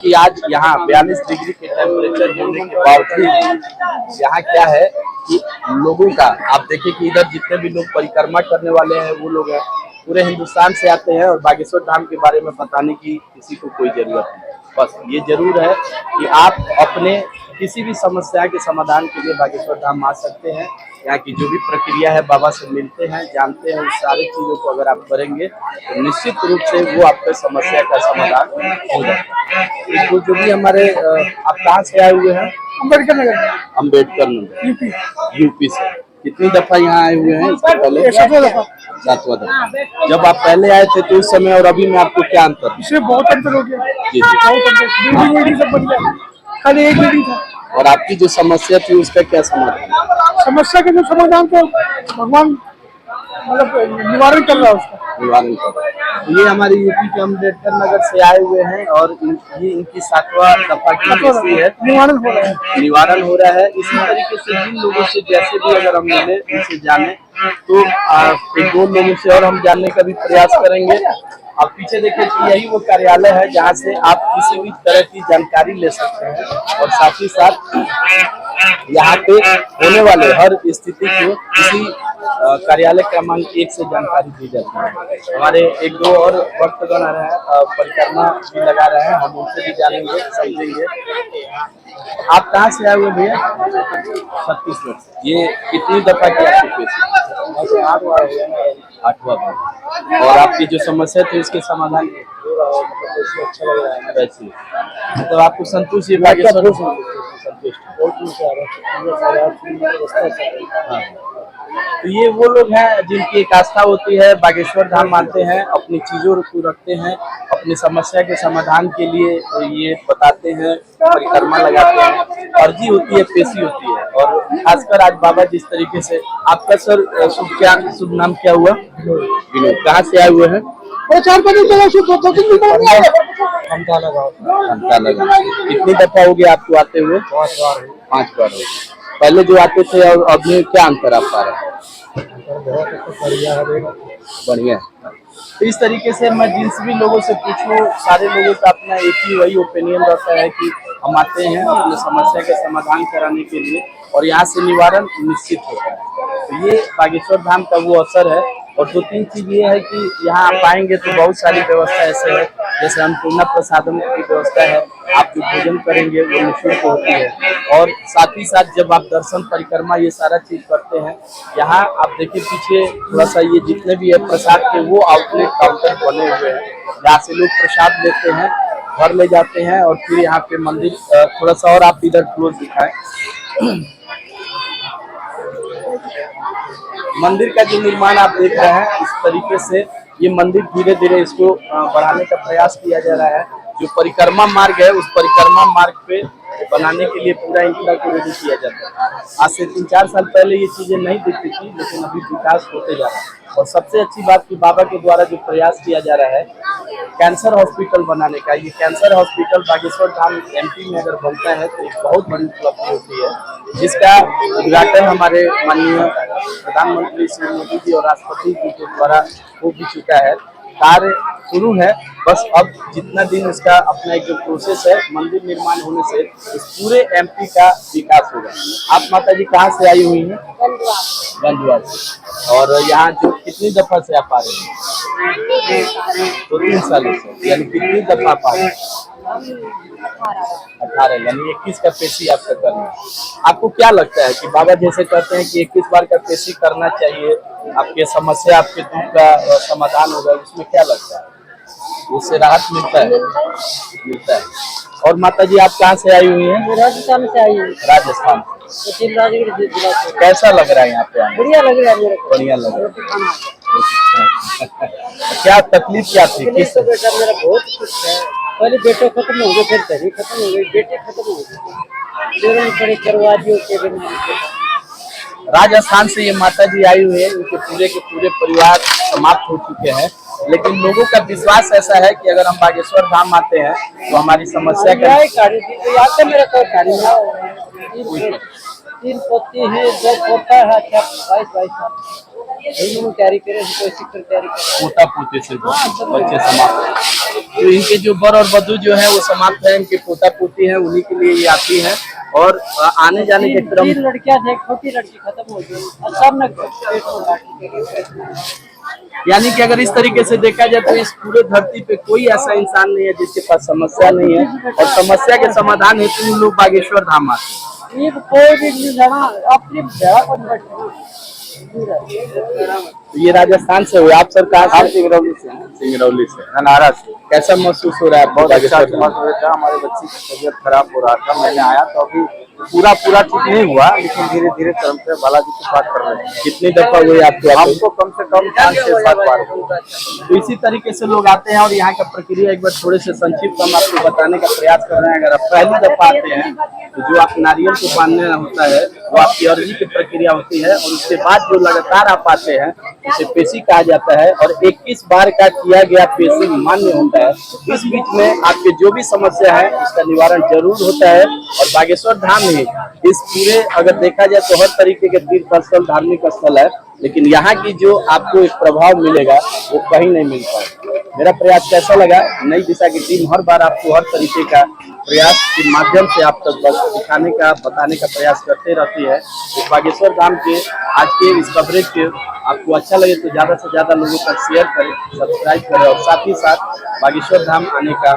कि आज यहाँ 42 डिग्री के टेम्परेचर होने के बावजूद यहाँ क्या है कि लोगों का आप देखिए कि इधर जितने भी लोग परिक्रमा करने वाले हैं वो लोग हैं पूरे हिंदुस्तान से आते हैं और बागेश्वर धाम के बारे में बताने की किसी को कोई जरूरत नहीं। बस ये जरूर है कि आप अपने किसी भी समस्या के समाधान के लिए बागेश्वर धाम आ सकते हैं। यहाँ की जो भी प्रक्रिया है बाबा से मिलते हैं, जानते हैं, उस सारी चीज़ों को अगर आप करेंगे तो निश्चित रूप से वो आपके समस्या का समाधान हो जाता है। तो जो भी हमारे आप कहाँ से आए हुए हैं? अम्बेडकर नगर। अम्बेडकर नगर यूपी से। कितनी दफा यहाँ आए हुए हैं इससे पहले? 7वां दफा। जब आप पहले आए थे तो उस समय और अभी में आपको क्या अंतर? इससे बहुत अंतर हो गया। जी बहुत अंतर, बिल्डिंग सब बन गया, खाली एक बिल्डिंग था। और आपकी जो समस्या थी उसका क्या समाधान? समस्या का जो समाधान तो भगवान मतलब निवारण कर रहा है उसका। निवारण कर रहा है। ये हमारे यूपी के अम्बेडकर नगर से आए हुए हैं और ये इनकी 7वां दफा की है। निवारण हो रहा है। निवारण हो रहा है। इसी तरीके से जिन लोगों से जैसे भी अगर हम मिले उनसे जाने तो एक दो लोगों से और हम जानने का भी प्रयास करेंगे। आप पीछे देखिए कि यही वो कार्यालय है जहाँ से आप किसी भी तरह की जानकारी ले सकते हैं और साथ ही साथ यहाँ पे होने वाले हर स्थिति को किसी कार्यालय क्रमांक 1 से जानकारी दी जाती है। हमारे एक दो और भक्तगण आ रहे हैं, परिक्रमा भी लगा रहे हैं, हम उनसे भी जानेंगे, समझेंगे। आप कहाँ से आए हुए भैया? छत्तीसगढ़ से। ये कितनी दफा की आपकी पेशी? 8वां बार। और आपकी जो समस्या थी उसके समाधान अच्छा लग रहा है वैसे तो आपको संतुष्ट? हाँ। तो ये वो लोग हैं जिनकी एक आस्था होती है, बागेश्वर धाम आते हैं, अपनी चीजों को रखते हैं, अपनी समस्या के समाधान के लिए ये बताते हैं, परिक्रमा लगाते हैं, अर्जी होती है, पेशी होती है। और खासकर आज बाबा जिस तरीके से आपका सर शुभ नाम क्या हुआ? विनोद। कहाँ से आए हुए हैं? कितनी दफा हो गया आपको आते हुए? 5 बार हो गए। पहले जो आते थे और अभी क्या अंतर आप पा रहे हैं? बढ़िया। तो इस तरीके से मैं जिनसे भी लोगों से पूछूं सारे लोगों का अपना एक ही वही ओपिनियन रहता है कि हम आते हैं अपनी समस्या का समाधान कराने के लिए और यहाँ से निवारण निश्चित होता है। तो ये बागेश्वर धाम का वो असर है। और 2-3 चीज ये है कि यहाँ आप आएंगे तो बहुत सारी व्यवस्था ऐसे है, जैसे अन्नपूर्णा प्रसादम की व्यवस्था है, आप जो भोजन करेंगे वो निःशुल्क होती है। और साथ ही साथ जब आप दर्शन परिक्रमा ये सारा चीज करते हैं, यहाँ आप देखिए पीछे थोड़ा सा ये जितने भी है प्रसाद के वो आउटलेट काउंटर बने हुए हैं, जहाँ से लोग प्रसाद लेते हैं, घर ले जाते हैं और फिर यहाँ पे मंदिर थोड़ा सा और आप इधर क्लोज दिखाएं। मंदिर का जो निर्माण आप देख रहे हैं इस तरीके से ये मंदिर धीरे धीरे इसको बढ़ाने का प्रयास किया जा रहा है। जो परिक्रमा मार्ग है उस परिक्रमा मार्ग पे बनाने के लिए पूरा इंफ्रा को रेडी किया जाता है। आज से 3-4 साल पहले ये चीजें नहीं दिखती थी, लेकिन अभी विकास होते जा रहा है। और सबसे अच्छी बात कि बाबा के द्वारा जो प्रयास किया जा रहा है कैंसर हॉस्पिटल बनाने का, ये cancer hospital Bageshwar Dham MP में अगर बनता है तो एक बहुत बड़ी उपलब्धि होती है, जिसका उद्घाटन हमारे माननीय प्रधानमंत्री श्री मोदी जी और राष्ट्रपति जी के द्वारा हो भी चुका है। कार्य शुरू है, बस अब जितना दिन इसका अपना एक जो प्रोसेस है मंदिर निर्माण होने से इस पूरे एमपी का विकास होगा। आप माता जी कहाँ से आई हुई हैं? गंजवार से। और यहाँ जो कितनी दफा से आप आ रहे हैं? 2-3 सालों से। यानी कितनी दफा आप आ रहे हैं? 18, यानी 21 का पेशी आपका करना है। आपको क्या लगता है कि बाबा जैसे कहते हैं कि 21 बार का पेशी करना चाहिए, आपके समस्या आपके दुख का समाधान होगा, उसमें क्या लगता है? उससे राहत मिलता है? मिलता है। और माता जी आप कहाँ से आई हुई हैं? राजस्थान से आई हूँ। राजस्थान से। कैसा लग रहा है यहाँ पे? बढ़िया लग रहा है मेरे को। बढ़िया लग रहा है। क्या तकलीफ क्या थी? किस बेटा मेरा बहुत खुश है। पहले बेटे खत्म हो गए, फिर दही खत्म हो गई, बेटे खत्म हो गए, बड़े करवादियों के राजस्थान से ये माता जी आई हुई है। उनके पूरे के पूरे परिवार समाप्त हो चुके हैं, लेकिन लोगों का विश्वास ऐसा है कि अगर हम बागेश्वर धाम आते हैं तो हमारी समस्या का याद है मेरा कोई कार्य 3 पोती है, 2 पोता है, 22 साल। तैयारी करे, कोई सिक्कर तैयारी करे। पोता पोते से बच्चे समाप्त, तो इनके जो बर और वधू जो है वो समाप्त है, इनके पोता पोती है, उन्हीं के लिए ये आती है। और आने जाने के क्रम, 3 लड़कियां थे, छोटी लड़की खत्म हो गई, अचानक पेट में गांठ। यानी कि अगर इस तरीके से देखा जाए तो इस पूरे धरती पे कोई ऐसा इंसान नहीं है जिसके पास समस्या नहीं है, और समस्या के समाधान हेतु लोग बागेश्वर धाम आते हैं। ये कोई भी नहीं जाना, अपनी जगह पर बैठना। तो ये राजस्थान से हुए आप सर? कहाँ से? सिंगरौली से। सिंगरौली से, अनारा से। कैसा महसूस हो रहा है? बहुत अच्छा महसूस हो रहा है। हमारे बच्चे की तबीयत खराब हो रहा था, मैंने आया तो अभी पूरा ठीक नहीं हुआ, लेकिन धीरे धीरे कर्म से बालाजी की बात कर रहे हैं। कितनी दफा हुई आपको? हमको कम से कम 5 से 7 बार। तो इसी तरीके से लोग आते हैं, और यहाँ का प्रक्रिया एक बार थोड़े से संक्षिप्त हम आपको बताने का प्रयास कर रहे हैं। अगर आप पहली दफा आते हैं तो जो आप नारियल को बांधना होता है वो आपकी अर्जी की प्रक्रिया होती है, और उसके बाद जो लगातार आप आते हैं उसे पेशी कहा जाता है, और 21 बार का किया गया पेशी मान्य होता है। इस बीच में आपके जो भी समस्या है उसका निवारण जरूर होता है। और बागेश्वर धाम ही इस पूरे, अगर देखा जाए तो हर तरीके के तीर्थ स्थल, धार्मिक स्थल है, लेकिन यहाँ की जो आपको एक प्रभाव मिलेगा वो कहीं नहीं मिल पाएगा। मेरा प्रयास कैसा लगा? नई दिशा की टीम हर बार आपको हर तरीके का प्रयास के माध्यम से आप तक बस दिखाने का, बताने का प्रयास करते रहती है। इस बागेश्वर धाम के आज के इस कवरेज के आपको अच्छा लगे तो ज्यादा से ज्यादा लोगों तक शेयर करें, सब्सक्राइब करें, और साथ ही साथ बागेश्वर धाम आने का